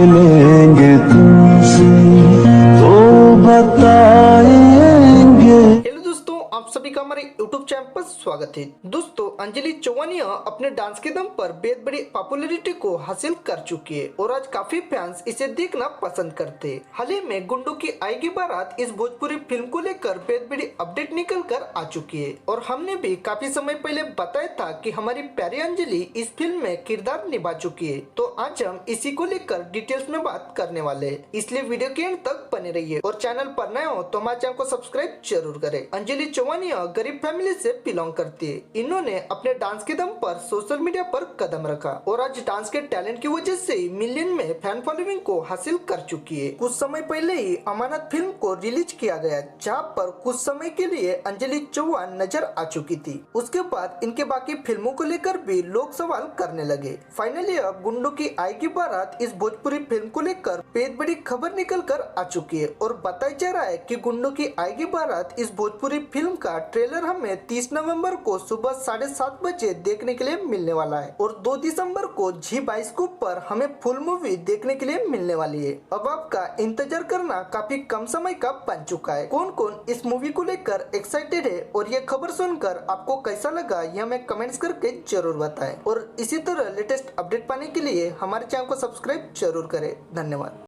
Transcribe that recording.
मिलेंगे तुमसे तो बताएंगे। हेलो दोस्तों, आप सभी का हमारे YouTube चैनल पर स्वागत है। दोस्तों, अंजलि चौहानिया अपने डांस के दम पर बेहद बड़ी पॉपुलैरिटी को हासिल कर चुकी है और आज काफी फैंस इसे देखना पसंद करते हैं। हाल ही में गुंडों की आएगी बारात इस भोजपुरी फिल्म को लेकर बेहद बड़ी अपडेट निकल कर आ चुकी है और हमने भी काफी समय पहले बताया था कि हमारी प्यारी अंजलि इस फिल्म में किरदार निभा चुकी है। तो आज हम इसी को लेकर डिटेल्स में बात करने वाले हैं, इसलिए वीडियो के एंड तक बने रहिए और चैनल पर नए हो तो हमारे चैनल को सब्सक्राइब जरूर करें। अंजलि चौहानिया गरीब फैमिली से बिलोंग करती है। इन्होंने अपने डांस के दम पर सोशल मीडिया पर कदम रखा और आज डांस के टैलेंट की वजह से मिलियन में फैन फॉलोइंग को हासिल कर चुकी है। कुछ समय पहले ही अमानत फिल्म को रिलीज किया गया, जहां पर कुछ समय के लिए अंजलि चौहान नजर आ चुकी थी। उसके बाद इनके बाकी फिल्मों को लेकर भी लोग सवाल करने लगे। फाइनली अब गुंडों की आएगी बारात इस भोजपुरी फिल्म को लेकर बेहद बड़ी खबर निकल कर आ चुकी है और बताया जा रहा है कि गुंडों की आएगी बारात इस भोजपुरी फिल्म का ट्रेलर हमें 30 नवंबर को सुबह 7:30 बजे देखने के लिए मिलने वाला है और 2 दिसंबर को जी बाइस्कोप पर हमें फुल मूवी देखने के लिए मिलने वाली है। अब आपका इंतजार करना काफी कम समय का बन चुका है। कौन कौन इस मूवी को लेकर एक्साइटेड है और ये खबर सुनकर आपको कैसा लगा यह हमें कमेंट्स करके जरूर बताएं और इसी तरह लेटेस्ट अपडेट पाने के लिए हमारे चैनल को सब्सक्राइब जरूर करें। धन्यवाद।